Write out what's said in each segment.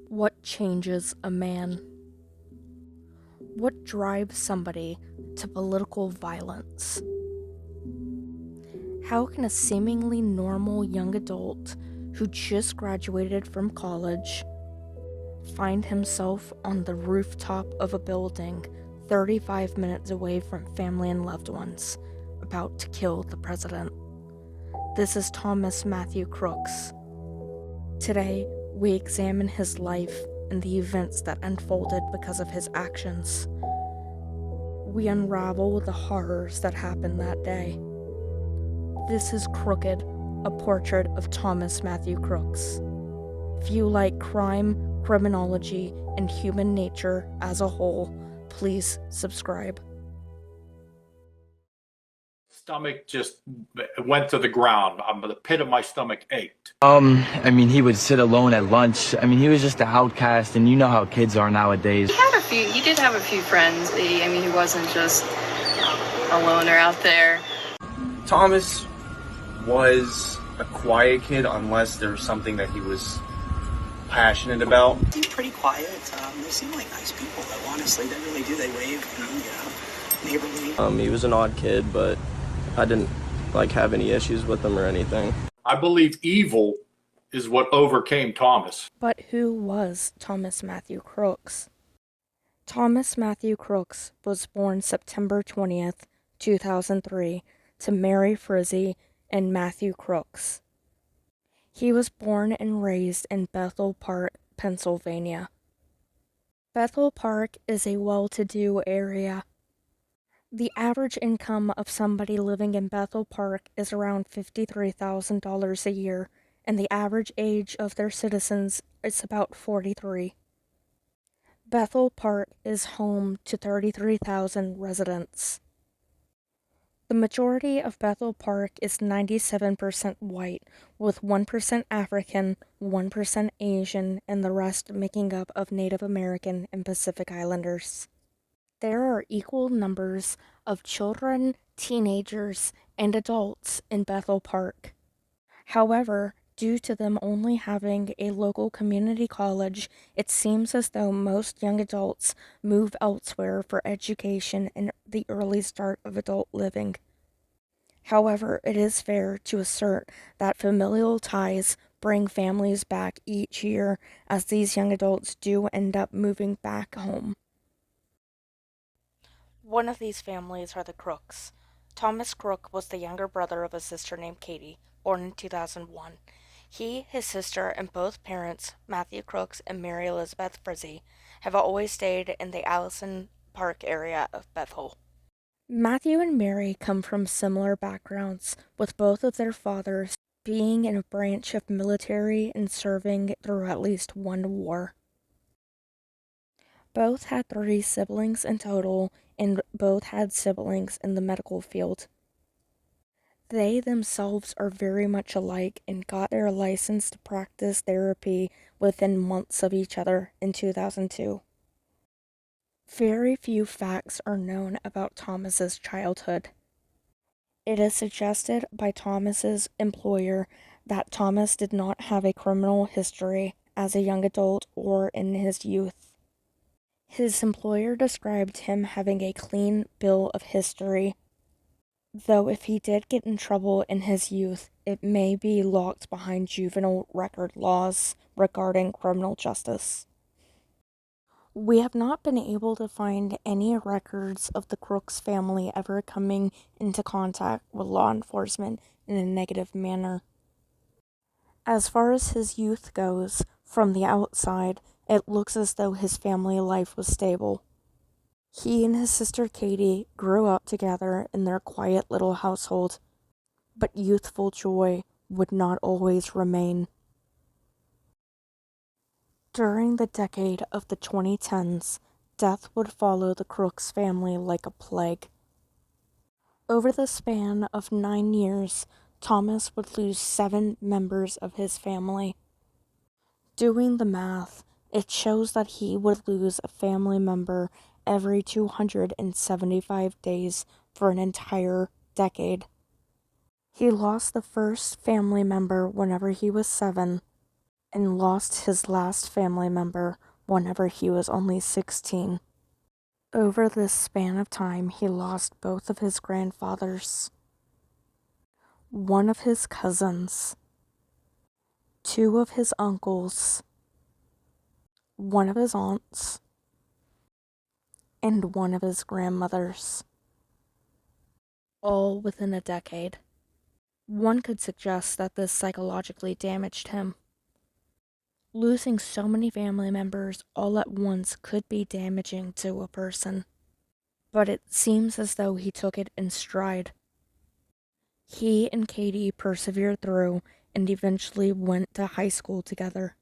What changes a man? What drives somebody to political violence? How can a seemingly normal young adult who just graduated from college find himself on the rooftop of a building 35 minutes away from family and loved ones, about to kill the president? This is Thomas Matthew Crooks. Today, we examine his life and the events that unfolded because of his actions. We unravel the horrors that happened that day. This is Crooked, a portrait of Thomas Matthew Crooks. If you like crime, criminology, and human nature as a whole, please subscribe. Stomach just went to the ground. The pit of my stomach ached. He would sit alone at lunch. He was just an outcast, and you know how kids are nowadays. He did have a few friends. He wasn't just a loner out there. Thomas was a quiet kid unless there was something that he was passionate about. He's pretty quiet. They seem like nice people, though, honestly. They really do. They wave, neighborly. He was an odd kid, but I didn't have any issues with him or anything. I believe evil is what overcame Thomas. But who was Thomas Matthew Crooks? Thomas Matthew Crooks was born September 20th, 2003, to Mary Frizzy and Matthew Crooks. He was born and raised in Bethel Park, Pennsylvania. Bethel Park is a well-to-do area. The average income of somebody living in Bethel Park is around $53,000 a year, and the average age of their citizens is about 43. Bethel Park is home to 33,000 residents. The majority of Bethel Park is 97% white, with 1% African, 1% Asian, and the rest making up of Native American and Pacific Islanders. There are equal numbers of children, teenagers, and adults in Bethel Park. However, due to them only having a local community college, it seems as though most young adults move elsewhere for education and the early start of adult living. However, it is fair to assert that familial ties bring families back each year, as these young adults do end up moving back home. One of these families are the Crooks. Thomas Crook was the younger brother of a sister named Katie, born in 2001. He, his sister, and both parents, Matthew Crooks and Mary Elizabeth Frizzy, have always stayed in the Allison Park area of Bethel. Matthew and Mary come from similar backgrounds, with both of their fathers being in a branch of military and serving through at least one war. Both had 3 siblings in total, and both had siblings in the medical field. They themselves are very much alike and got their license to practice therapy within months of each other in 2002. Very few facts are known about Thomas's childhood. It is suggested by Thomas's employer that Thomas did not have a criminal history as a young adult or in his youth. His employer described him having a clean bill of history, though if he did get in trouble in his youth, it may be locked behind juvenile record laws regarding criminal justice. We have not been able to find any records of the Crooks family ever coming into contact with law enforcement in a negative manner. As far as his youth goes, from the outside, it looks as though his family life was stable. He and his sister Katie grew up together in their quiet little household, but youthful joy would not always remain. During the decade of the 2010s, death would follow the Crooks family like a plague. Over the span of 9 years, Thomas would lose 7 members of his family. Doing the math, it shows that he would lose a family member every 275 days for an entire decade. He lost the first family member whenever he was 7 and lost his last family member whenever he was only 16. Over this span of time, he lost both of his grandfathers, one of his cousins, 2 of his uncles, one of his aunts, and one of his grandmothers, all within a decade. One could suggest that this psychologically damaged him. Losing so many family members all at once could be damaging to a person, but it seems as though he took it in stride. He and Katie persevered through and eventually went to high school together.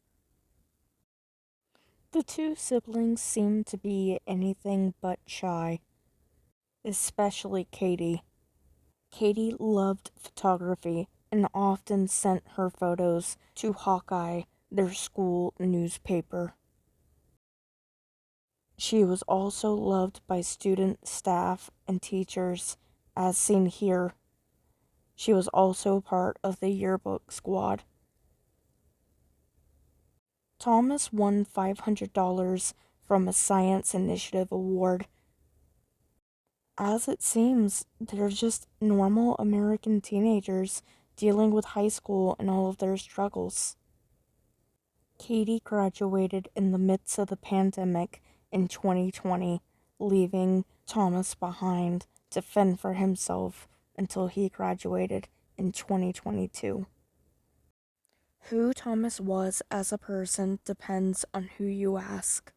The 2 siblings seemed to be anything but shy, especially Katie. Katie loved photography and often sent her photos to Hawkeye, their school newspaper. She was also loved by student, staff, and teachers, as seen here. She was also part of the yearbook squad. Thomas won $500 from a Science Initiative award. As it seems, they're just normal American teenagers dealing with high school and all of their struggles. Katie graduated in the midst of the pandemic in 2020, leaving Thomas behind to fend for himself until he graduated in 2022. Who Thomas was as a person depends on who you ask.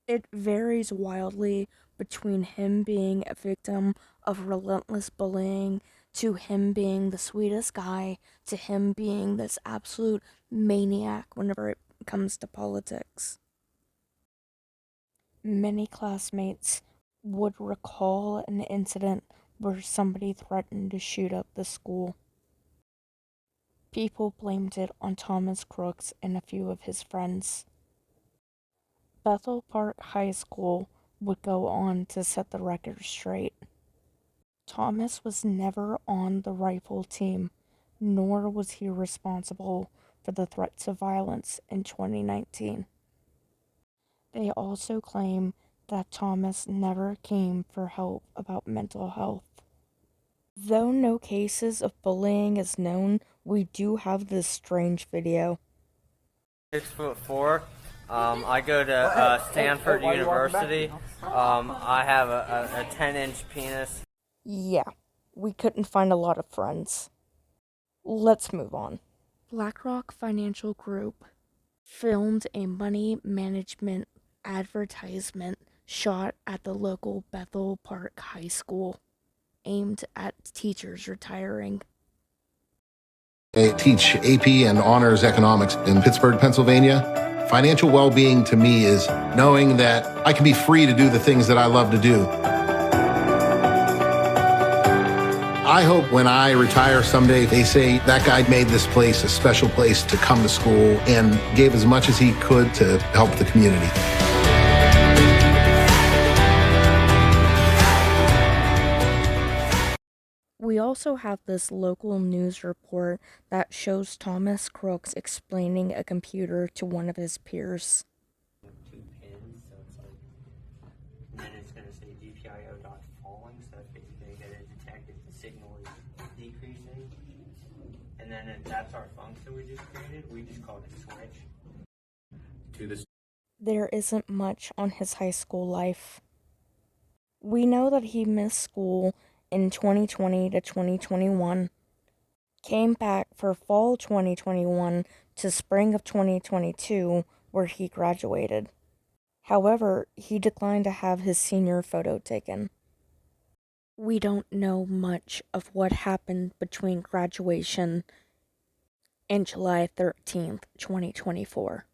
It varies wildly between him being a victim of relentless bullying, to him being the sweetest guy, to him being this absolute maniac whenever it comes to politics. Many classmates would recall an incident where somebody threatened to shoot up the school. People blamed it on Thomas Crooks and a few of his friends. Bethel Park High School would go on to set the record straight. Thomas was never on the rifle team, nor was he responsible for the threats of violence in 2019. They also claim that Thomas never came for help about mental health. Though no cases of bullying is known, we do have this strange video. 6'4". I go to Stanford University. I have a 10-inch penis. Yeah, we couldn't find a lot of friends. Let's move on. BlackRock Financial Group filmed a money management advertisement shot at the local Bethel Park High School, aimed at teachers retiring. I teach AP and honors economics in Pittsburgh, Pennsylvania. Financial well-being to me is knowing that I can be free to do the things that I love to do. I hope when I retire someday, they say that guy made this place a special place to come to school and gave as much as he could to help the community. We also have this local news report that shows Thomas Crooks explaining a computer to one of his peers. 2 pins, so it's like, and then it's going to say GPIO dot falling, so that's basically going to detect if the signal is decreasing. And then if that's our function we just created, we just called it switch. To this. There isn't much on his high school life. We know that he missed school in 2020 to 2021, came back for fall 2021 to spring of 2022, where he graduated. However, he declined to have his senior photo taken. We don't know much of what happened between graduation and July 13th, 2024.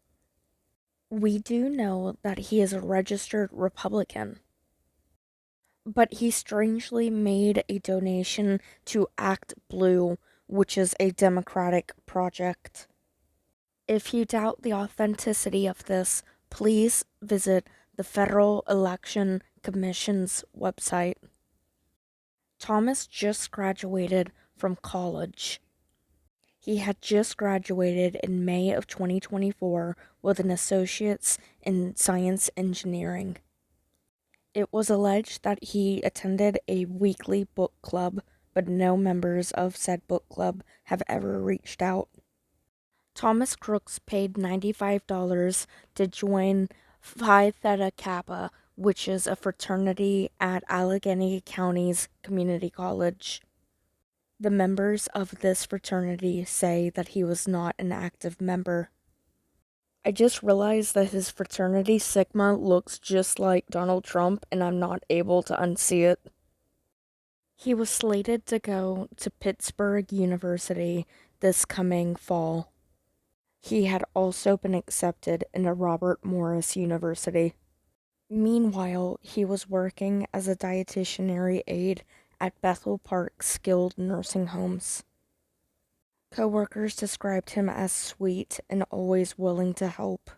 We do know that he is a registered Republican, but he strangely made a donation to Act Blue, which is a Democratic project. If you doubt the authenticity of this, please visit the Federal Election Commission's website. Thomas just graduated from college. He had just graduated in May of 2024 with an associate's in science engineering. It was alleged that he attended a weekly book club, but no members of said book club have ever reached out. Thomas Crooks paid $95 to join Phi Theta Kappa, which is a fraternity at Allegheny County's community college. The members of this fraternity say that he was not an active member. I just realized that his fraternity Sigma looks just like Donald Trump, and I'm not able to unsee it. He was slated to go to Pittsburgh University this coming fall. He had also been accepted into Robert Morris University. Meanwhile, he was working as a dietitianary aide at Bethel Park skilled nursing homes. Coworkers described him as sweet and always willing to help.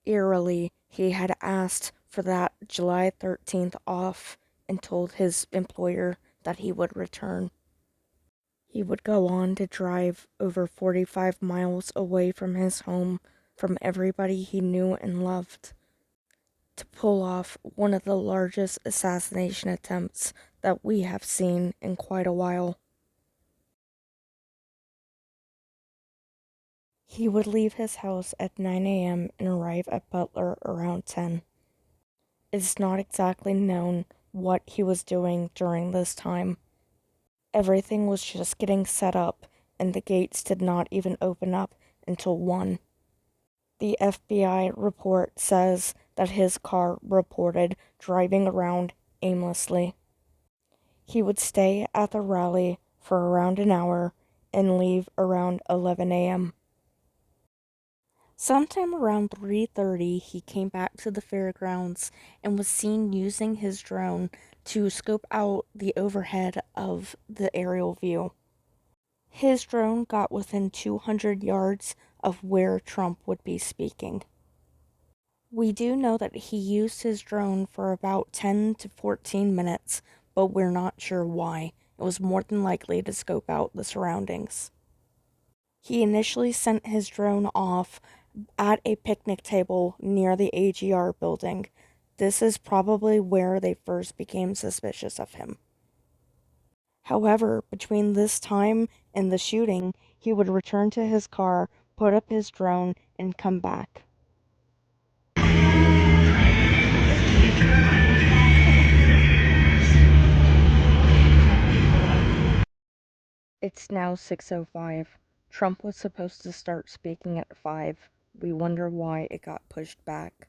Eerily, he had asked for that July 13th off and told his employer that he would return. He would go on to drive over 45 miles away from his home, from everybody he knew and loved, to pull off one of the largest assassination attempts that we have seen in quite a while. He would leave his house at 9 a.m. and arrive at Butler around 10. It's not exactly known what he was doing during this time. Everything was just getting set up, and the gates did not even open up until 1. The FBI report says that his car reported driving around aimlessly. He would stay at the rally for around an hour and leave around 11 a.m. Sometime around 3:30, he came back to the fairgrounds and was seen using his drone to scope out the overhead of the aerial view. His drone got within 200 yards of where Trump would be speaking. We do know that he used his drone for about 10 to 14 minutes, but we're not sure why. It was more than likely to scope out the surroundings. He initially sent his drone off at a picnic table near the AGR building. This is probably where they first became suspicious of him. However, between this time and the shooting, he would return to his car, put up his drone, and come back. It's now 6:05. Trump was supposed to start speaking at 5. We wonder why it got pushed back.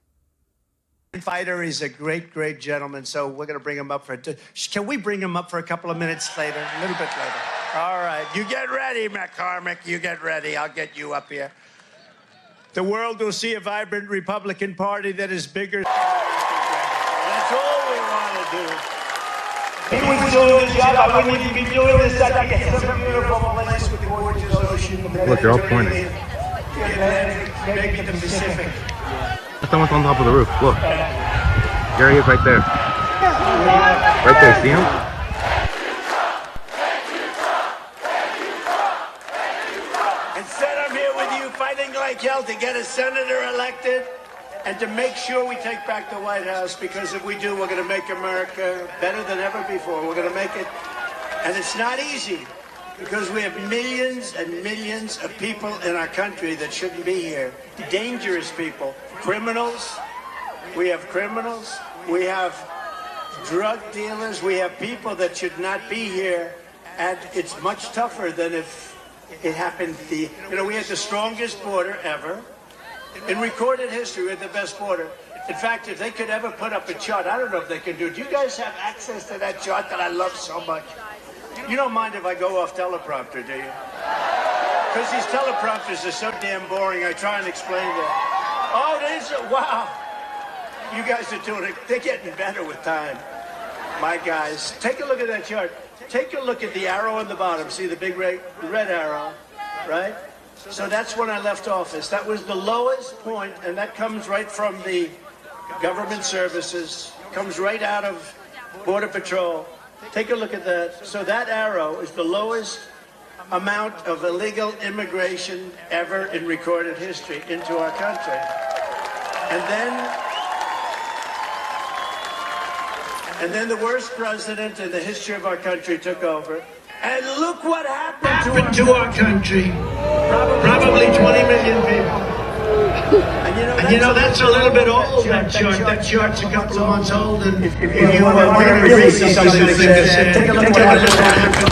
Fighter is a great, great gentleman, so we're going to bring him up for can we bring him up for a couple of minutes later, a little bit later? All right, you get ready, McCormick, you get ready. I'll get you up here. The world will see a vibrant Republican Party that is bigger. That's all we want to do. If he was doing the job, I wouldn't even be doing this. I'd be at some beautiful place with gorgeous ocean. Look, they're all pointing. Maybe the Pacific. Someone's on top of the roof. Look. There he is right there. Right there, see him? Instead, I'm here with you fighting like hell to get a senator elected and to make sure we take back the White House, because if we do, we're going to make America better than ever before. We're going to make it. And it's not easy, because we have millions and millions of people in our country that shouldn't be here. Dangerous people. Criminals. We have criminals. We have drug dealers. We have people that should not be here. And it's much tougher than if it happened. We had the strongest border ever. In recorded history, we had the best border. In fact, if they could ever put up a chart, I don't know if they can do it. Do you guys have access to that chart that I love so much? You don't mind if I go off teleprompter, do you? Because these teleprompters are so damn boring, I try and explain that. Oh, it is? Wow. You guys are doing it. They're getting better with time. My guys. Take a look at that chart. Take a look at the arrow on the bottom. See the big red arrow, right? So that's when I left office. That was the lowest point, and that comes right from the government services, comes right out of Border Patrol. Take a look at that. So that arrow is the lowest amount of illegal immigration ever in recorded history into our country. And then the worst president in the history of our country took over. And look what happened to our country. Probably 20 million people. And you know, that's a little bit old, that chart. That chart's a couple of months old. And if you want to really see something that says, take a look at what happened.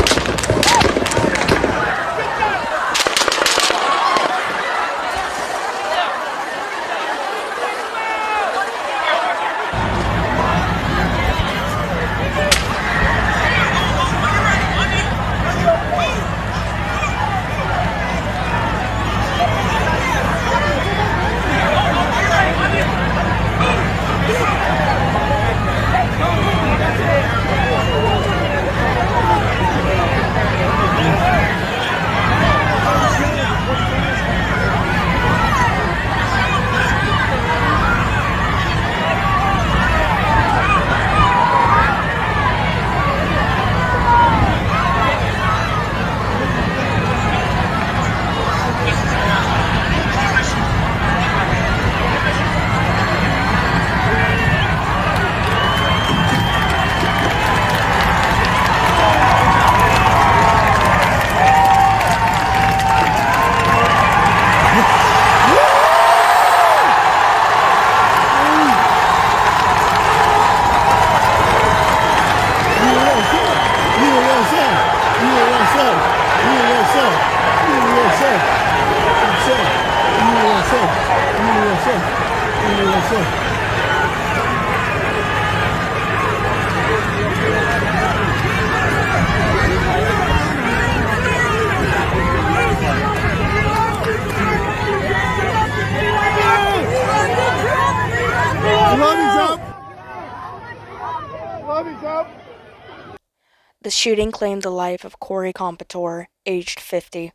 The shooting claimed the life of Corey Competore, aged 50.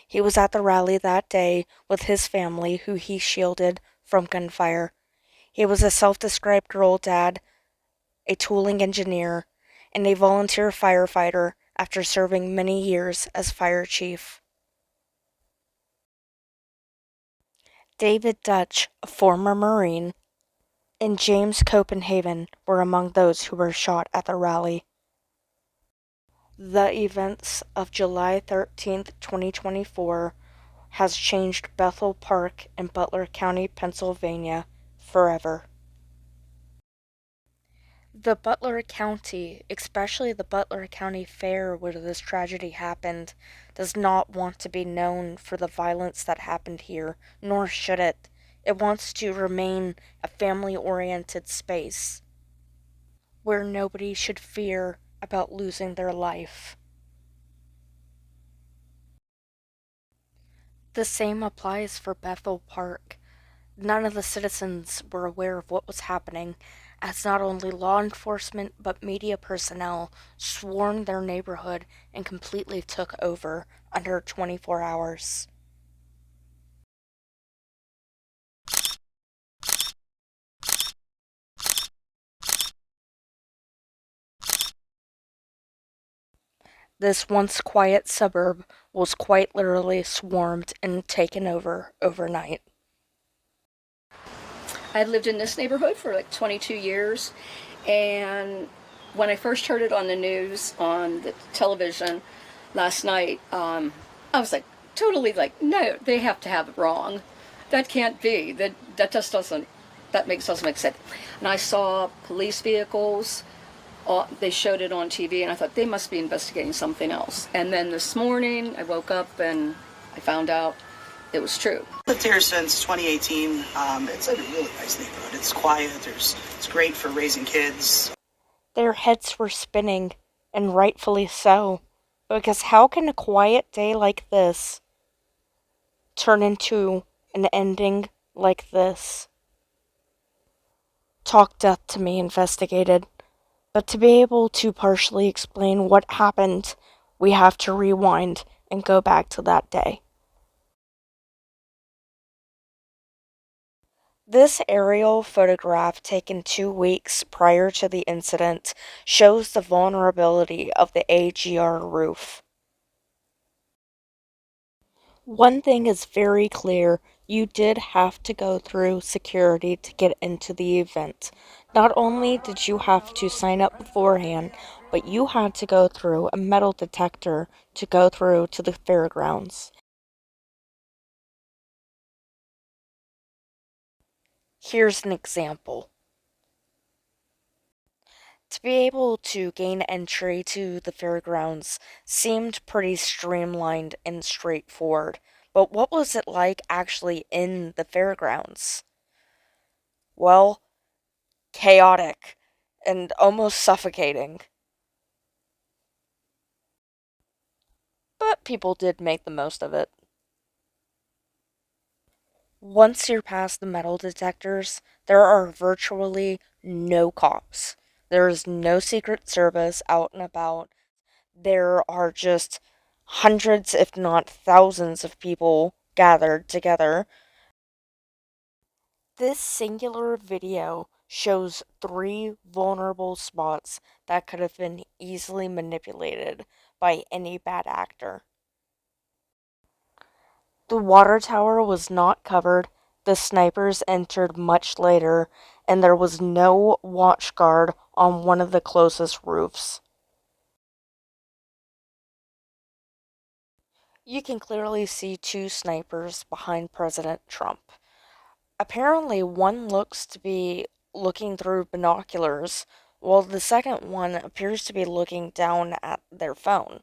He was at the rally that day with his family, who he shielded from gunfire. He was a self-described girl dad, a tooling engineer, and a volunteer firefighter after serving many years as fire chief. David Dutch, a former Marine, and James Copenhagen were among those who were shot at the rally. The events of July 13th, 2024 has changed Bethel Park in Butler County, Pennsylvania forever. The Butler County, especially the Butler County Fair where this tragedy happened, does not want to be known for the violence that happened here, nor should it. It wants to remain a family-oriented space where nobody should fear about losing their life. The same applies for Bethel Park. None of the citizens were aware of what was happening, as not only law enforcement but media personnel swarmed their neighborhood and completely took over under 24 hours. This once quiet suburb was quite literally swarmed and taken over overnight. I've lived in this neighborhood for like 22 years, and when I first heard it on the news, on the television last night, I was like, totally like, no, they have to have it wrong. That can't be. That just doesn't make sense. And I saw police vehicles. They showed it on TV, and I thought they must be investigating something else. And then this morning, I woke up and I found out it was true. I've lived here since 2018. It's a really nice neighborhood. It's quiet. It's great for raising kids. Their heads were spinning, and rightfully so, because how can a quiet day like this turn into an ending like this? Talk death to me investigated. But to be able to partially explain what happened, we have to rewind and go back to that day. This aerial photograph taken 2 weeks prior to the incident shows the vulnerability of the AGR roof. One thing is very clear, you did have to go through security to get into the event. Not only did you have to sign up beforehand, but you had to go through a metal detector to go through to the fairgrounds. Here's an example. To be able to gain entry to the fairgrounds seemed pretty streamlined and straightforward, but what was it like actually in the fairgrounds? Well, chaotic and almost suffocating. But people did make the most of it. Once you're past the metal detectors, there are virtually no cops. There is no Secret Service out and about. There are just hundreds, if not thousands, of people gathered together. This singular video shows 3 vulnerable spots that could have been easily manipulated by any bad actor. The water tower was not covered, the snipers entered much later, and there was no watch guard on one of the closest roofs. You can clearly see 2 snipers behind President Trump. Apparently, one looks to be looking through binoculars, while the second one appears to be looking down at their phone.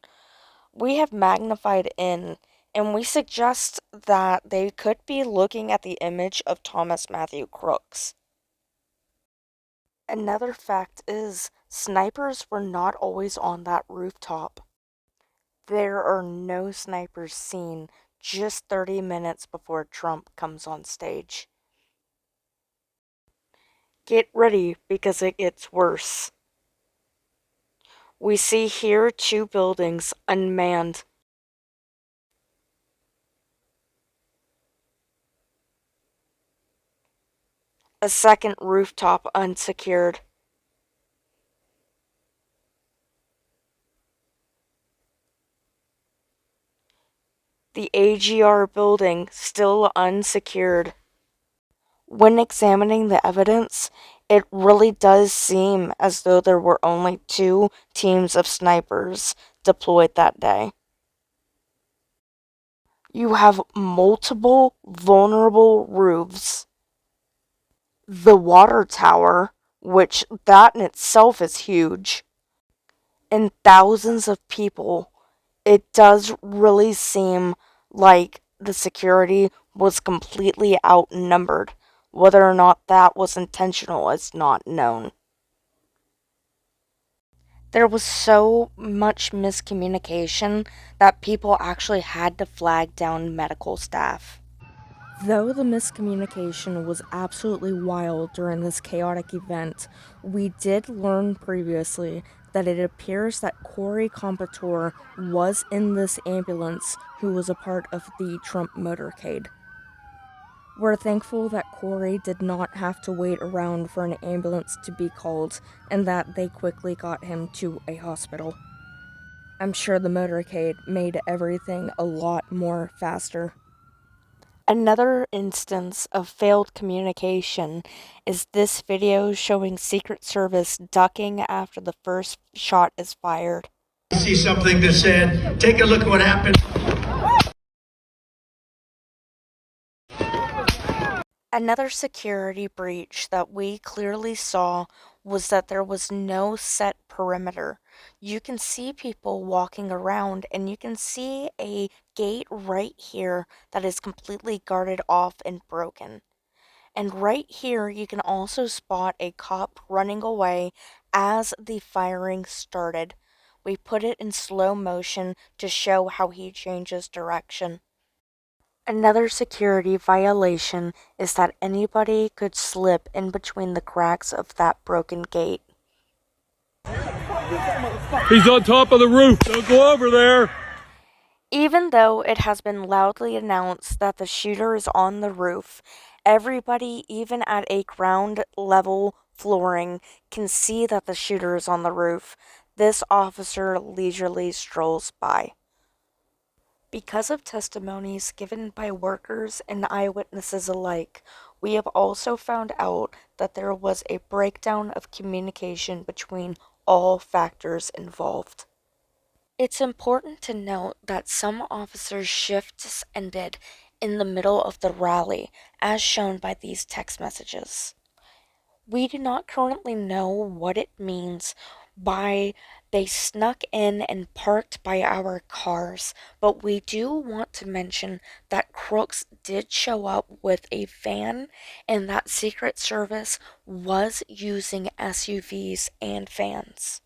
We have magnified in, and we suggest that they could be looking at the image of Thomas Matthew Crooks. Another fact is, snipers were not always on that rooftop. There are no snipers seen just 30 minutes before Trump comes on stage. Get ready, because it gets worse. We see here 2 buildings unmanned. A second rooftop unsecured. The AGR building still unsecured. When examining the evidence, it really does seem as though there were only 2 teams of snipers deployed that day. You have multiple vulnerable roofs. The water tower, which that in itself is huge, and thousands of people. It does really seem like the security was completely outnumbered. Whether or not that was intentional is not known. There was so much miscommunication that people actually had to flag down medical staff. Though the miscommunication was absolutely wild during this chaotic event, we did learn previously that it appears that Corey Competore was in this ambulance who was a part of the Trump motorcade. We're thankful that Corey did not have to wait around for an ambulance to be called and that they quickly got him to a hospital. I'm sure the motorcade made everything a lot more faster. Another instance of failed communication is this video showing Secret Service ducking after the first shot is fired. See something that said, take a look at what happened. Another security breach that we clearly saw was that there was no set perimeter. You can see people walking around, and you can see a gate right here that is completely guarded off and broken. And right here you can also spot a cop running away as the firing started. We put it in slow motion to show how he changes direction. Another security violation is that anybody could slip in between the cracks of that broken gate. He's on top of the roof. Don't go over there. Even though it has been loudly announced that the shooter is on the roof, Everybody, even at a ground level flooring, can see that the shooter is on the roof. This officer leisurely strolls by. Because of testimonies given by workers and eyewitnesses alike, we have also found out that there was a breakdown of communication between all factors involved. It's important to note that some officers' shifts ended in the middle of the rally, as shown by these text messages. We do not currently know what it means by they snuck in and parked by our cars, but we do want to mention that Crooks did show up with a van and that Secret Service was using SUVs and vans.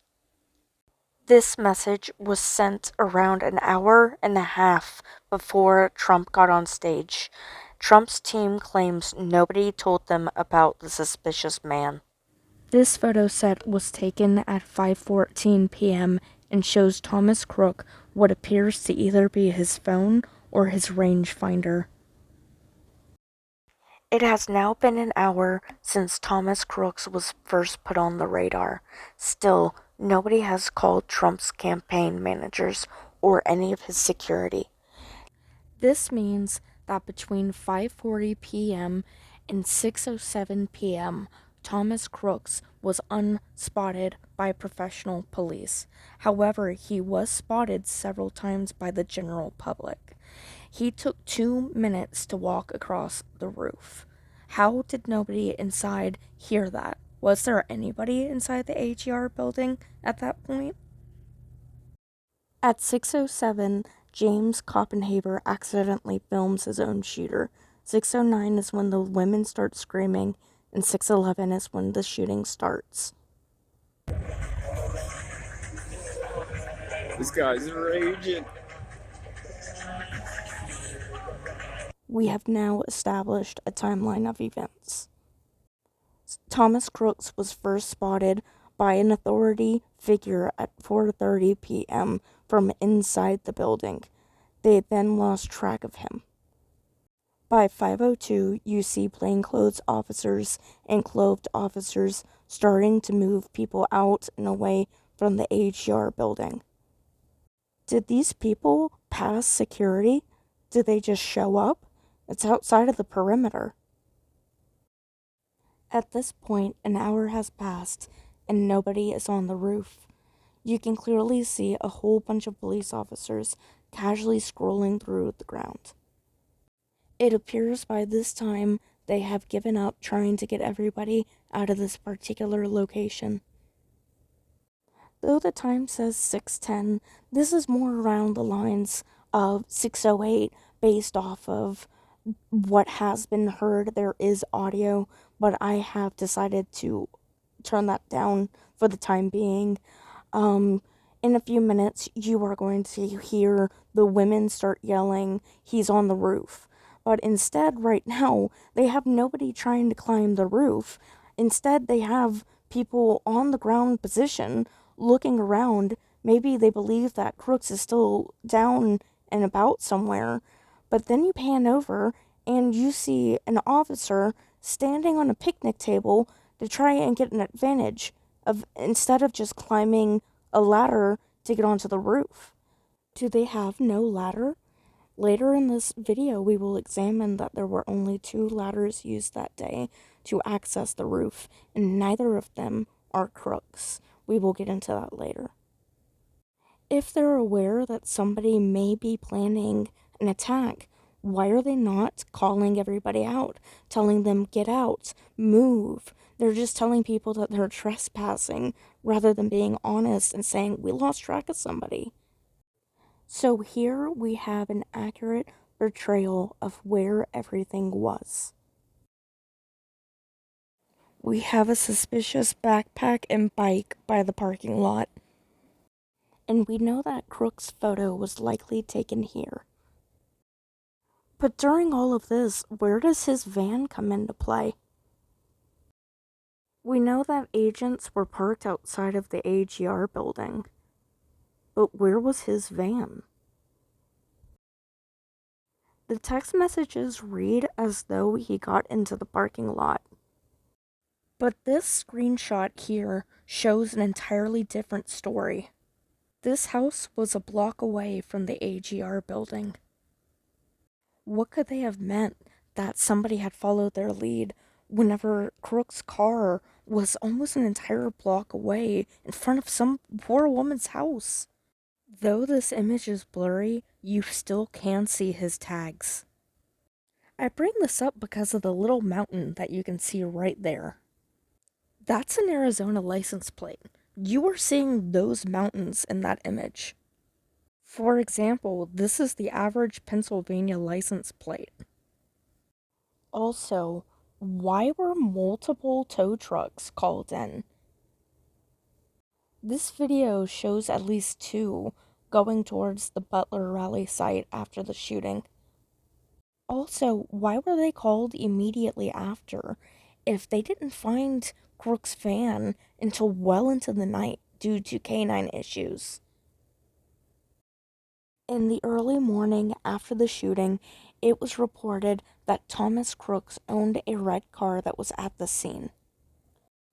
This message was sent around an hour and a half before Trump got on stage. Trump's team claims nobody told them about the suspicious man. This photo set was taken at 5:14 p.m. and shows Thomas Crook what appears to either be his phone or his rangefinder. It has now been an hour since Thomas Crooks was first put on the radar. Still, nobody has called Trump's campaign managers or any of his security. This means that between 5:40 p.m. and 6:07 p.m., Thomas Crooks was unspotted by professional police. However, he was spotted several times by the general public. He took 2 minutes to walk across the roof. How did nobody inside hear that? Was there anybody inside the AGR building at that point? At 6:07, James Copenhaver accidentally films his own shooter. 6:09 is when the women start screaming, and 6:11 is when the shooting starts. This guy's raging. We have now established a timeline of events. Thomas Crooks was first spotted by an authority figure at 4:30 p.m. from inside the building. They then lost track of him. By 5:02, you see plainclothes officers and clothed officers starting to move people out and away from the AGR building. Did these people pass security? Did they just show up? It's outside of the perimeter. At this point, an hour has passed and nobody is on the roof. You can clearly see a whole bunch of police officers casually scrolling through the ground. It appears by this time they have given up trying to get everybody out of this particular location. Though the time says 6:10, this is more around the lines of 6:08 based off of what has been heard. There is audio, but I have decided to turn that down for the time being. In a few minutes, you are going to hear the women start yelling, "He's on the roof." But instead, right now, they have nobody trying to climb the roof. Instead, they have people on the ground position looking around. Maybe they believe that Crooks is still down and about somewhere. But then you pan over and you see an officer standing on a picnic table to try and get an advantage of instead of just climbing a ladder to get onto the roof. Do they have no ladder? Later in this video, we will examine that there were only 2 ladders used that day to access the roof, and neither of them are Crooks. We will get into that later. If they're aware that somebody may be planning an attack, why are they not calling everybody out, telling them, "Get out, move"? They're just telling people that they're trespassing rather than being honest and saying, "We lost track of somebody." So here we have an accurate portrayal of where everything was. We have a suspicious backpack and bike by the parking lot. And we know that Crooks' photo was likely taken here. But during all of this, where does his van come into play? We know that agents were parked outside of the AGR building. But where was his van? The text messages read as though he got into the parking lot. But this screenshot here shows an entirely different story. This house was a block away from the AGR building. What could they have meant that somebody had followed their lead whenever Crooks' car was almost an entire block away in front of some poor woman's house? Though this image is blurry, you still can see his tags. I bring this up because of the little mountain that you can see right there. That's an Arizona license plate. You are seeing those mountains in that image. For example, this is the average Pennsylvania license plate. Also, why were multiple tow trucks called in? This video shows at least 2 going towards the Butler rally site after the shooting. Also, why were they called immediately after if they didn't find Crooks' van until well into the night due to canine issues? In the early morning after the shooting, it was reported that Thomas Crooks owned a red car that was at the scene.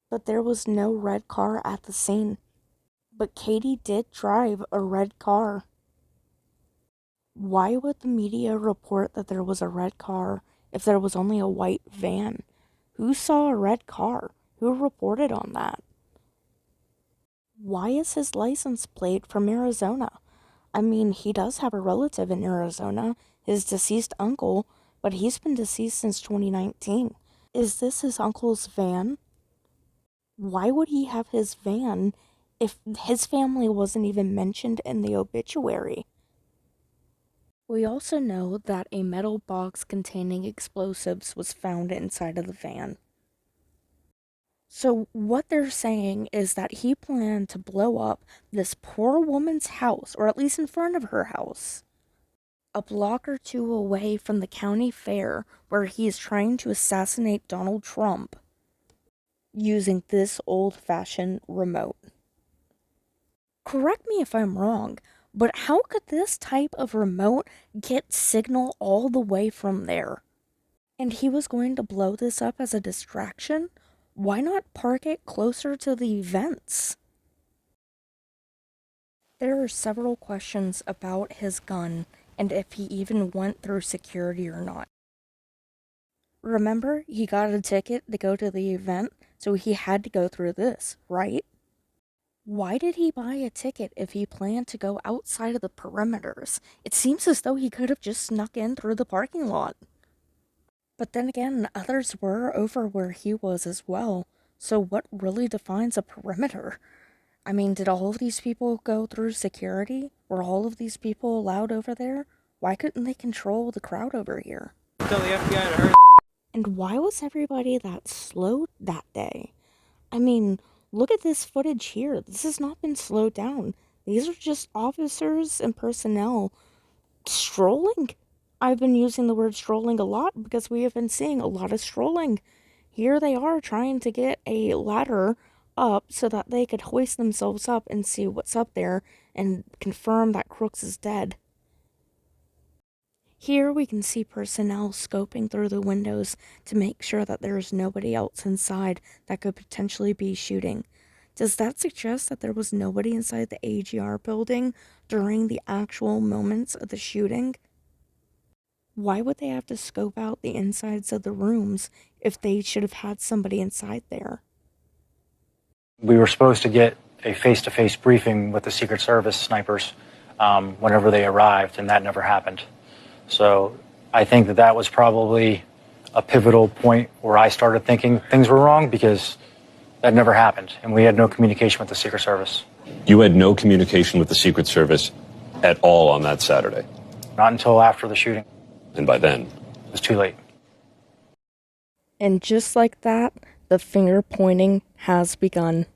But there was no red car at the scene. But Katie did drive a red car. Why would the media report that there was a red car if there was only a white van? Who saw a red car? Who reported on that? Why is his license plate from Arizona? I mean, he does have a relative in Arizona, his deceased uncle, but he's been deceased since 2019. Is this his uncle's van? Why would he have his van if his family wasn't even mentioned in the obituary? We also know that a metal box containing explosives was found inside of the van. So what they're saying is that he planned to blow up this poor woman's house, or at least in front of her house, a block or 2 away from the county fair where he is trying to assassinate Donald Trump using this old-fashioned remote. Correct me if I'm wrong, but how could this type of remote get signal all the way from there? And he was going to blow this up as a distraction? Why not park it closer to the events? There are several questions about his gun and if he even went through security or not. Remember, he got a ticket to go to the event, so he had to go through this, right? Why did he buy a ticket if he planned to go outside of the perimeters? It seems as though he could have just snuck in through the parking lot. But then again, others were over where he was as well, so what really defines a perimeter? I mean, did all of these people go through security? Were all of these people allowed over there? Why couldn't they control the crowd over here? Tell the FBI to hurry. And why was everybody that slow that day? I mean, look at this footage here. This has not been slowed down. These are just officers and personnel strolling. I've been using the word strolling a lot because we have been seeing a lot of strolling. Here they are trying to get a ladder up so that they could hoist themselves up and see what's up there and confirm that Crooks is dead. Here we can see personnel scoping through the windows to make sure that there is nobody else inside that could potentially be shooting. Does that suggest that there was nobody inside the AGR building during the actual moments of the shooting? Why would they have to scope out the insides of the rooms if they should have had somebody inside there? We were supposed to get a face-to-face briefing with the Secret Service snipers whenever they arrived, and that never happened. So I think that that was probably a pivotal point where I started thinking things were wrong, because that never happened, and we had no communication with the Secret Service. You had no communication with the Secret Service at all on that Saturday? Not until after the shooting. And by then? It was too late. And just like that, the finger pointing has begun.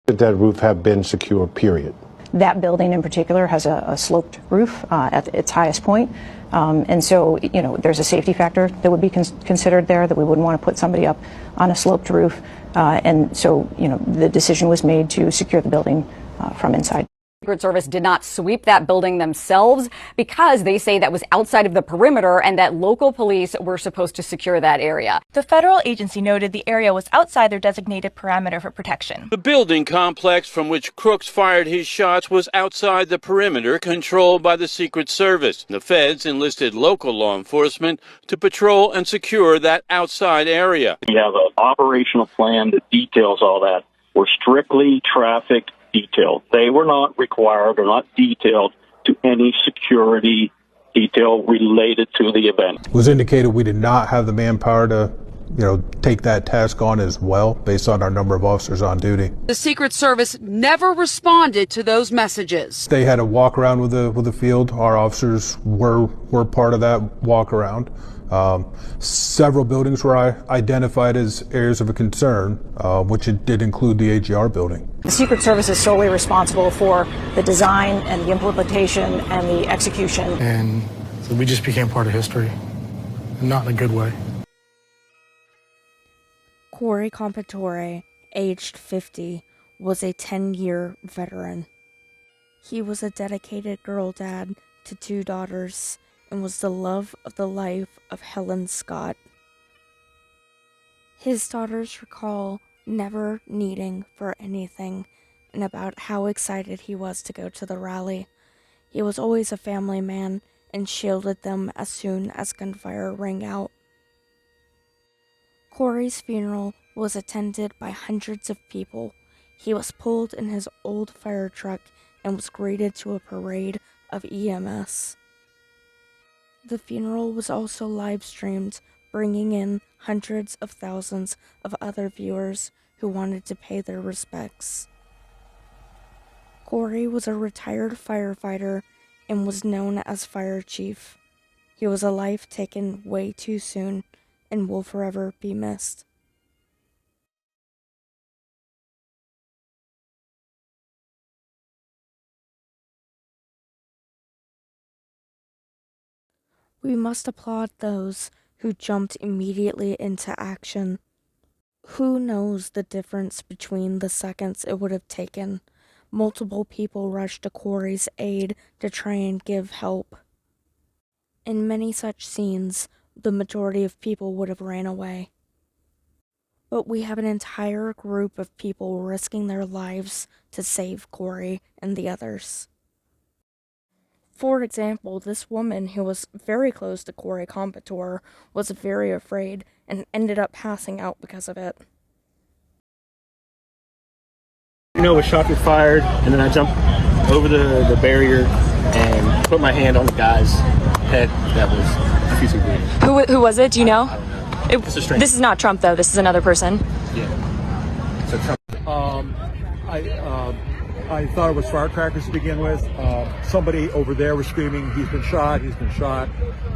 Should that roof have been secure, period? That building in particular has a sloped roof at its highest point. And so, there's a safety factor that would be considered there, that we wouldn't want to put somebody up on a sloped roof. And so, the decision was made to secure the building from inside. Secret Service did not sweep that building themselves because they say that was outside of the perimeter and that local police were supposed to secure that area. The federal agency noted the area was outside their designated parameter for protection. The building complex from which Crooks fired his shots was outside the perimeter controlled by the Secret Service. The feds enlisted local law enforcement to patrol and secure that outside area. We have an operational plan that details all that. We're strictly traffic detailed. They were not required or not detailed to any security detail related to the event. It was indicated we did not have the manpower to, take that task on as well, based on our number of officers on duty. The Secret Service never responded to those messages. They had a walk around with the field. Our officers were part of that walk around. Several buildings were identified as areas of a concern, which it did include the AGR building. The Secret Service is solely responsible for the design and the implementation and the execution. And so we just became part of history, not in a good way. Corey Compatore, aged 50, was a 10-year veteran. He was a dedicated girl dad to 2 daughters and was the love of the life of Helen Scott. His daughters recall never needing for anything and about how excited he was to go to the rally. He was always a family man and shielded them as soon as gunfire rang out. Corey's funeral was attended by hundreds of people. He was pulled in his old fire truck and was greeted to a parade of EMS. The funeral was also live-streamed, bringing in hundreds of thousands of other viewers who wanted to pay their respects. Corey was a retired firefighter and was known as Fire Chief. He was a life taken way too soon and will forever be missed. We must applaud those who jumped immediately into action. Who knows the difference between the seconds it would have taken? Multiple people rushed to Corey's aid to try and give help. In many such scenes, the majority of people would have ran away. But we have an entire group of people risking their lives to save Corey and the others. For example, this woman who was very close to Corey Compatore was very afraid and ended up passing out because of it. A shot was fired, and then I jumped over the barrier and put my hand on the guy's head that was refusing to breathe. Who was it? Do you know? It's a stranger. This is not Trump, though. This is another person. Yeah. So Trump. I thought it was firecrackers to begin with. Somebody over there was screaming, he's been shot.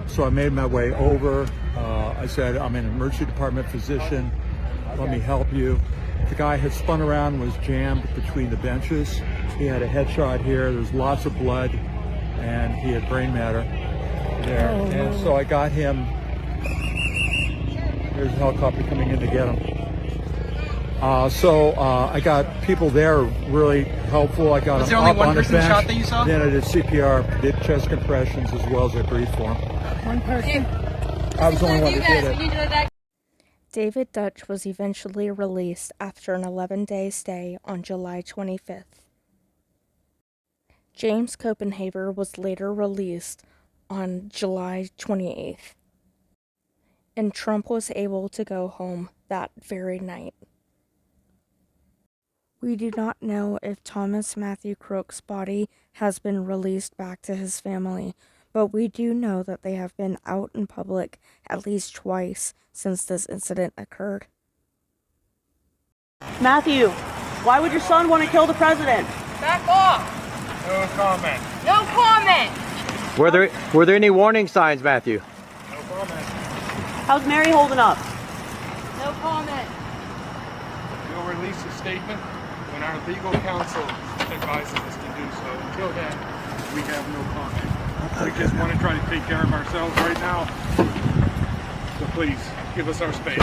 So I made my way over. I said, I'm an emergency department physician. Let me help you. The guy had spun around, was jammed between the benches. He had a headshot here. There was lots of blood, and he had brain matter there. And so I got him. There's a helicopter coming in to get him. So I got people there really helpful. I got him up on the bench. Shot that you saw? Then I did CPR, did chest compressions as well as I breathed for him. One person. I was the only one who did it. David Dutch was eventually released after an 11-day stay on July 25th. James Copenhaver was later released on July 28th, and Trump was able to go home that very night. We do not know if Thomas Matthew Crooks' body has been released back to his family, but we do know that they have been out in public at least twice since this incident occurred. Matthew, why would your son want to kill the president? Back off! No comment. No comment! Were there any warning signs, Matthew? No comment. How's Mary holding up? No comment. We'll release a statement when our legal counsel advises us to do so. Until then, we have no comment. We just want to try to take care of ourselves right now. So please, give us our space.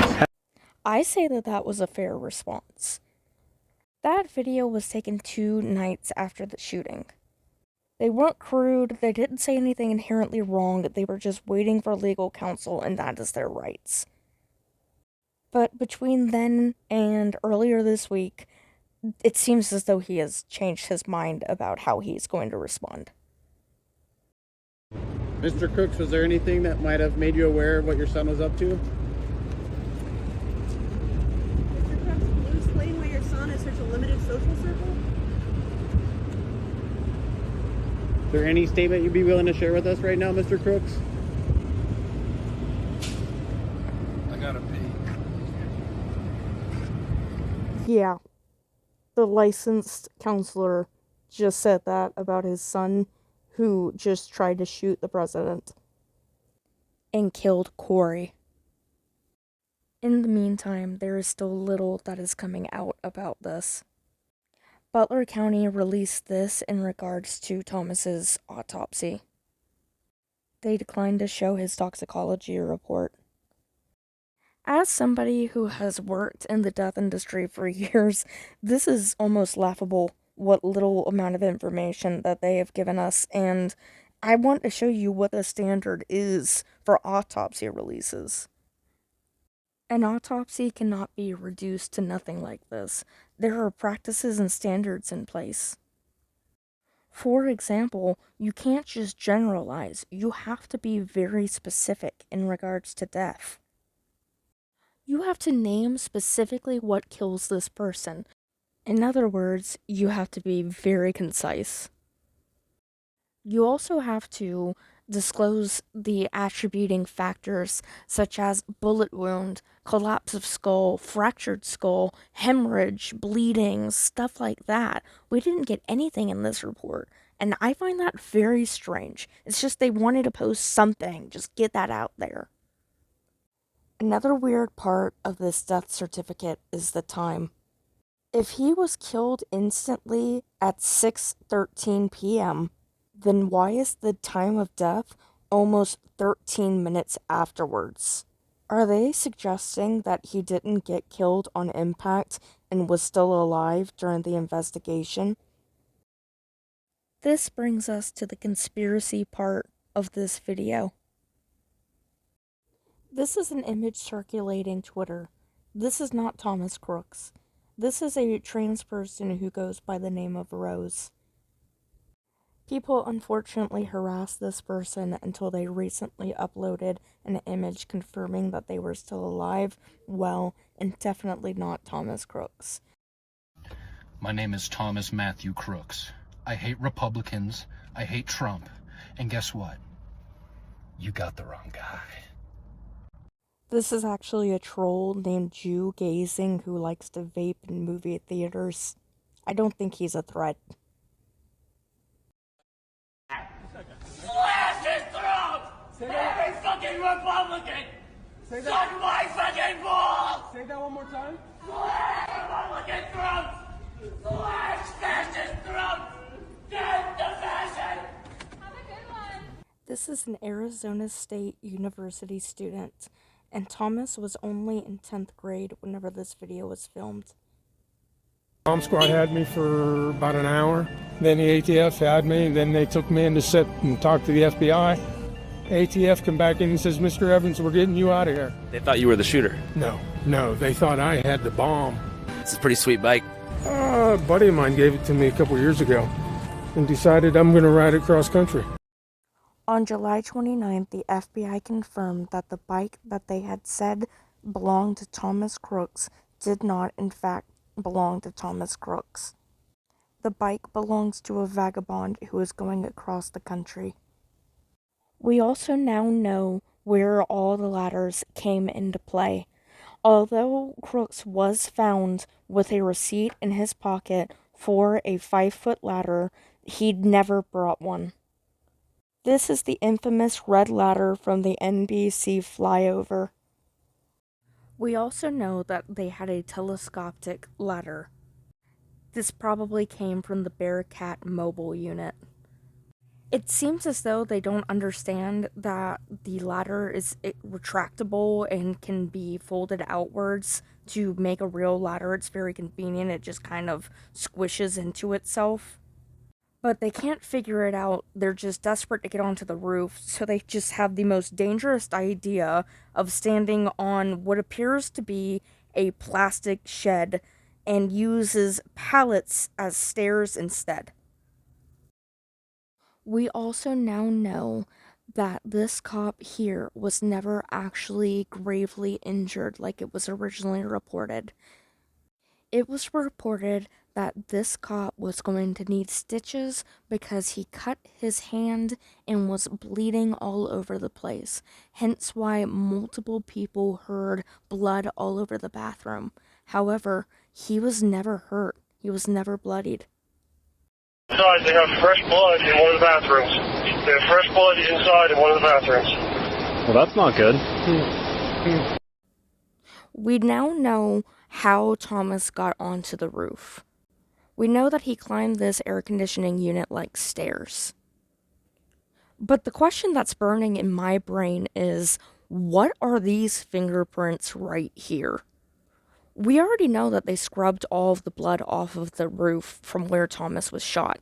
I say that was a fair response. That video was taken 2 nights after the shooting. They weren't crude, they didn't say anything inherently wrong, they were just waiting for legal counsel, and that is their rights. But between then and earlier this week, it seems as though he has changed his mind about how he's going to respond. Mr. Crooks, was there anything that might have made you aware of what your son was up to? Mr. Crooks, can you explain why your son has such a limited social circle? Is there any statement you'd be willing to share with us right now, Mr. Crooks? I gotta pee. Yeah. The licensed counselor just said that about his son, who just tried to shoot the president and killed Corey. In the meantime, there is still little that is coming out about this. Butler County released this in regards to Thomas's autopsy. They declined to show his toxicology report. As somebody who has worked in the death industry for years, this is almost laughable what little amount of information that they have given us, and I want to show you what the standard is for autopsy releases. An autopsy cannot be reduced to nothing like this. There are practices and standards in place. For example, you can't just generalize. You have to be very specific in regards to death. You have to name specifically what kills this person. In other words, you have to be very concise. You also have to disclose the attributing factors such as bullet wound, collapse of skull, fractured skull, hemorrhage, bleeding, stuff like that. We didn't get anything in this report, and I find that very strange. It's just they wanted to post something, just get that out there. Another weird part of this death certificate is the time. If he was killed instantly at 6:13 p.m., then why is the time of death almost 13 minutes afterwards? Are they suggesting that he didn't get killed on impact and was still alive during the investigation? This brings us to the conspiracy part of this video. This is an image circulating Twitter. This is not Thomas Crooks. This is a trans person who goes by the name of Rose. People unfortunately harassed this person until they recently uploaded an image confirming that they were still alive, well, and definitely not Thomas Crooks. My name is Thomas Matthew Crooks. I hate Republicans, I hate Trump, and guess what? You got the wrong guy. This is actually a troll named Jew Gazing who likes to vape in movie theaters. I don't think he's a threat. Slash his throat! Every fucking Republican! Suck my fucking balls! Say that one more time. Slash Republican throats! Slash fascist throats! Get the fashion! This is an Arizona State University student, and Thomas was only in 10th grade whenever this video was filmed. Bomb squad had me for about an hour. Then the ATF had me, and then they took me in to sit and talk to the FBI. ATF come back in and says, Mr. Evans, we're getting you out of here. They thought you were the shooter. No, they thought I had the bomb. It's a pretty sweet bike. A buddy of mine gave it to me a couple years ago and decided I'm going to ride it cross country. On July 29th, the FBI confirmed that the bike that they had said belonged to Thomas Crooks did not, in fact, belong to Thomas Crooks. The bike belongs to a vagabond who is going across the country. We also now know where all the ladders came into play. Although Crooks was found with a receipt in his pocket for a 5-foot ladder, he'd never brought one. This is the infamous red ladder from the NBC flyover. We also know that they had a telescopic ladder. This probably came from the Bearcat mobile unit. It seems as though they don't understand that the ladder is retractable and can be folded outwards to make a real ladder. It's very convenient. It just kind of squishes into itself. But they can't figure it out. They're just desperate to get onto the roof, so they just have the most dangerous idea of standing on what appears to be a plastic shed and uses pallets as stairs instead. We also now know that this cop here was never actually gravely injured like it was originally reported. It was reported that this cop was going to need stitches because he cut his hand and was bleeding all over the place, hence why multiple people heard blood all over the bathroom. However, he was never hurt. He was never bloodied. Inside, they have fresh blood in one of the bathrooms. They have fresh blood inside in one of the bathrooms. Well, that's not good. We now know how Thomas got onto the roof. We know that he climbed this air conditioning unit like stairs. But the question that's burning in my brain is, what are these fingerprints right here? We already know that they scrubbed all of the blood off of the roof from where Thomas was shot.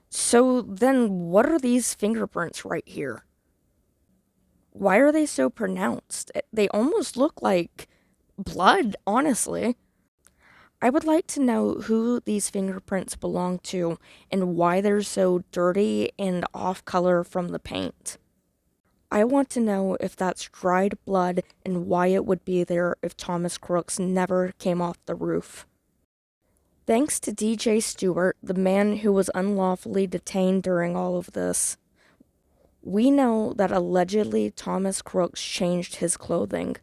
So then what are these fingerprints right here? Why are they so pronounced? They almost look like blood, honestly. I would like to know who these fingerprints belong to and why they're so dirty and off color from the paint. I want to know if that's dried blood and why it would be there if Thomas Crooks never came off the roof. Thanks to DJ Stewart, the man who was unlawfully detained during all of this, we know that allegedly Thomas Crooks changed his clothing.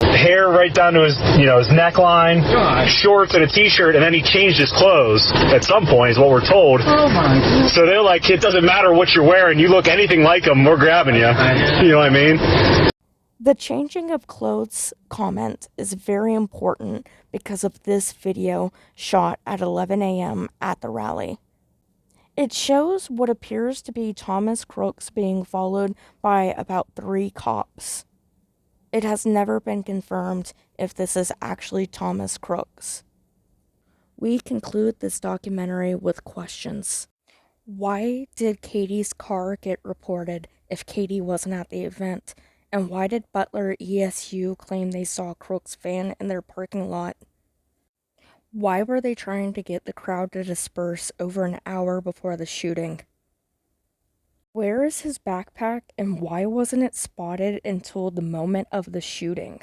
Hair right down to his neckline, shorts and a t-shirt, and then he changed his clothes at some point, is what we're told. Oh my God. So they're like, it doesn't matter what you're wearing, you look anything like him, we're grabbing you. You know what I mean? The changing of clothes comment is very important because of this video shot at 11 a.m. at the rally. It shows what appears to be Thomas Crooks being followed by about 3 cops. It has never been confirmed if this is actually Thomas Crooks. We conclude this documentary with questions. Why did Katie's car get reported if Katie wasn't at the event? And why did Butler ESU claim they saw Crooks' van in their parking lot? Why were they trying to get the crowd to disperse over an hour before the shooting? Where is his backpack and why wasn't it spotted until the moment of the shooting?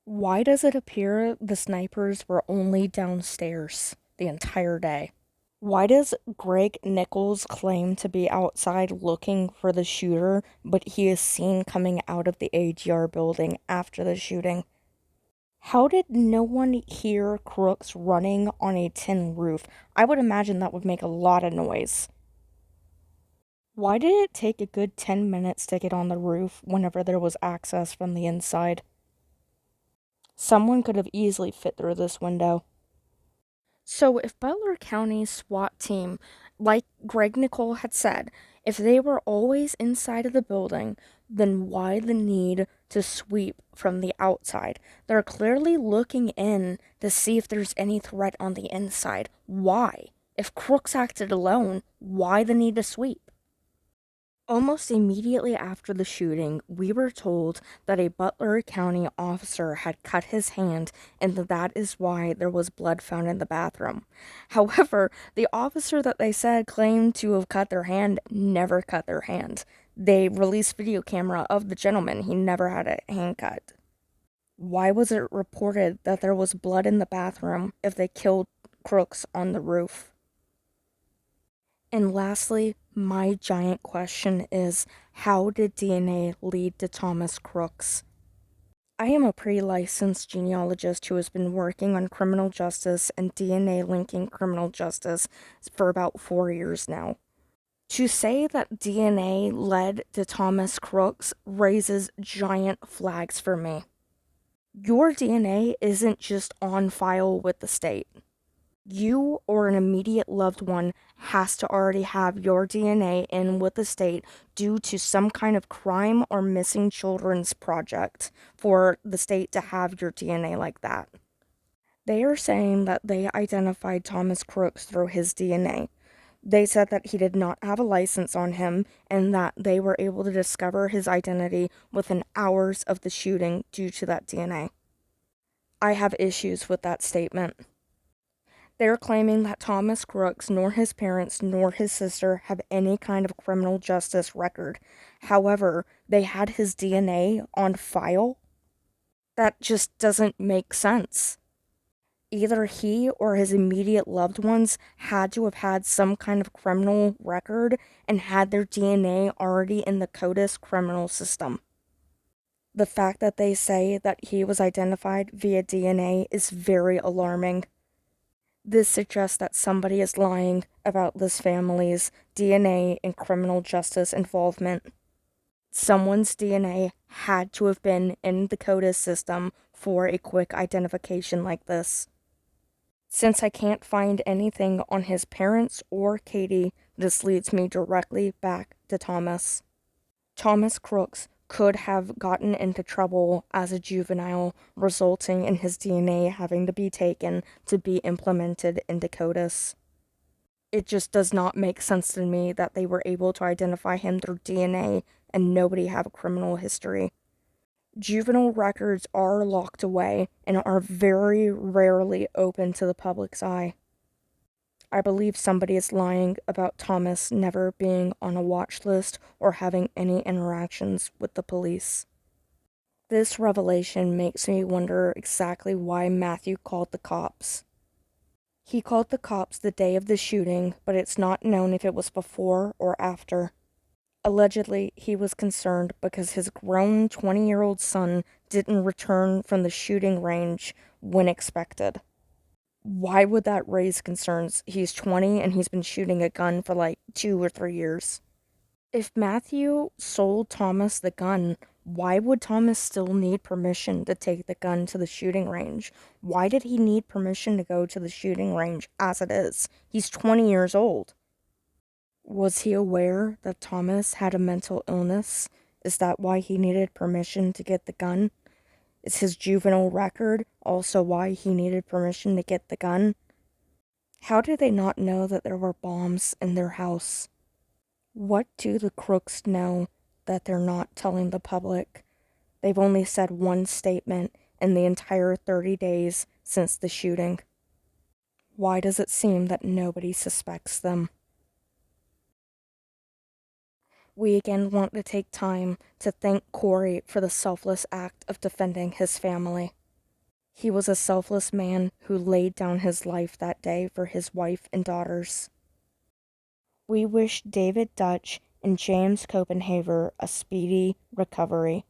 Why does it appear the snipers were only downstairs the entire day? Why does Greg Nichols claim to be outside looking for the shooter, but he is seen coming out of the AGR building after the shooting? How did no one hear Crooks running on a tin roof? I would imagine that would make a lot of noise. Why did it take a good 10 minutes to get on the roof whenever there was access from the inside? Someone could have easily fit through this window. So if Butler County's SWAT team, like Greg Nicole had said, if they were always inside of the building, then why the need to sweep from the outside? They're clearly looking in to see if there's any threat on the inside. Why? If Crooks acted alone, why the need to sweep? Almost immediately after the shooting, we were told that a Butler County officer had cut his hand and that is why there was blood found in the bathroom. However, the officer that they said claimed to have cut their hand never cut their hand. They released video camera of the gentleman. He never had a hand cut. Why was it reported that there was blood in the bathroom if they killed Crooks on the roof? And lastly, my giant question is, how did DNA lead to Thomas Crooks? I am a pre-licensed genealogist who has been working on criminal justice and DNA linking criminal justice for about 4 years now. To say that DNA led to Thomas Crooks raises giant flags for me. Your DNA isn't just on file with the state. You or an immediate loved one has to already have your DNA in with the state due to some kind of crime or missing children's project for the state to have your DNA like that. They are saying that they identified Thomas Crooks through his DNA. They said that he did not have a license on him and that they were able to discover his identity within hours of the shooting due to that DNA. I have issues with that statement. They're claiming that Thomas Crooks, nor his parents, nor his sister have any kind of criminal justice record. However, they had his DNA on file. That just doesn't make sense. Either he or his immediate loved ones had to have had some kind of criminal record and had their DNA already in the CODIS criminal system. The fact that they say that he was identified via DNA is very alarming. This suggests that somebody is lying about this family's DNA and criminal justice involvement. Someone's DNA had to have been in the CODIS system for a quick identification like this. Since I can't find anything on his parents or Katie, this leads me directly back to Thomas. Thomas Crooks could have gotten into trouble as a juvenile, resulting in his DNA having to be taken to be implemented into CODIS. It just does not make sense to me that they were able to identify him through DNA and nobody have a criminal history. Juvenile records are locked away and are very rarely open to the public's eye. I believe somebody is lying about Thomas never being on a watch list or having any interactions with the police. This revelation makes me wonder exactly why Matthew called the cops. He called the cops the day of the shooting, but it's not known if it was before or after. Allegedly, he was concerned because his grown 20-year-old son didn't return from the shooting range when expected. Why would that raise concerns? He's 20 and he's been shooting a gun for like 2 or 3 years. If Matthew sold Thomas the gun, why would Thomas still need permission to take the gun to the shooting range? Why did he need permission to go to the shooting range as it is? He's 20 years old. Was he aware that Thomas had a mental illness? Is that why he needed permission to get the gun? Is his juvenile record also why he needed permission to get the gun? How did they not know that there were bombs in their house? What do the Crooks know that they're not telling the public? They've only said one statement in the entire 30 days since the shooting. Why does it seem that nobody suspects them? We again want to take time to thank Corey for the selfless act of defending his family. He was a selfless man who laid down his life that day for his wife and daughters. We wish David Dutch and James Copenhaver a speedy recovery.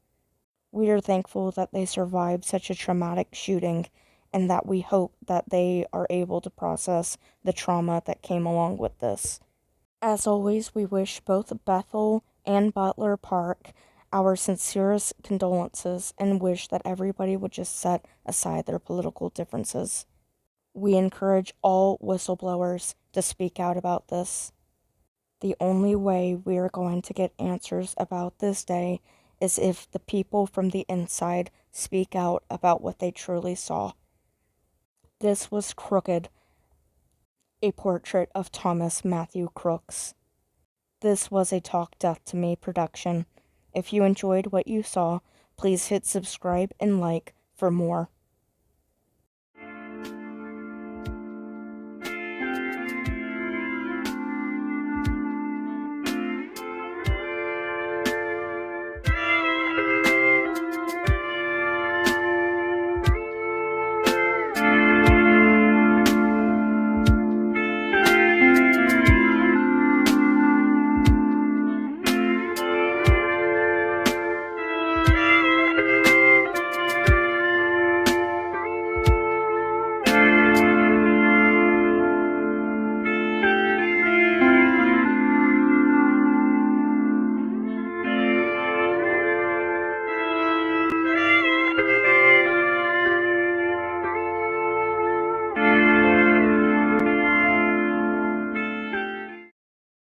We are thankful that they survived such a traumatic shooting and that we hope that they are able to process the trauma that came along with this. As always, we wish both Bethel and Butler Park our sincerest condolences and wish that everybody would just set aside their political differences. We encourage all whistleblowers to speak out about this. The only way we are going to get answers about this day is if the people from the inside speak out about what they truly saw. This was Crooked, a portrait of Thomas Matthew Crooks. This was a Talk Death to Me production. If you enjoyed what you saw, please hit subscribe and like for more.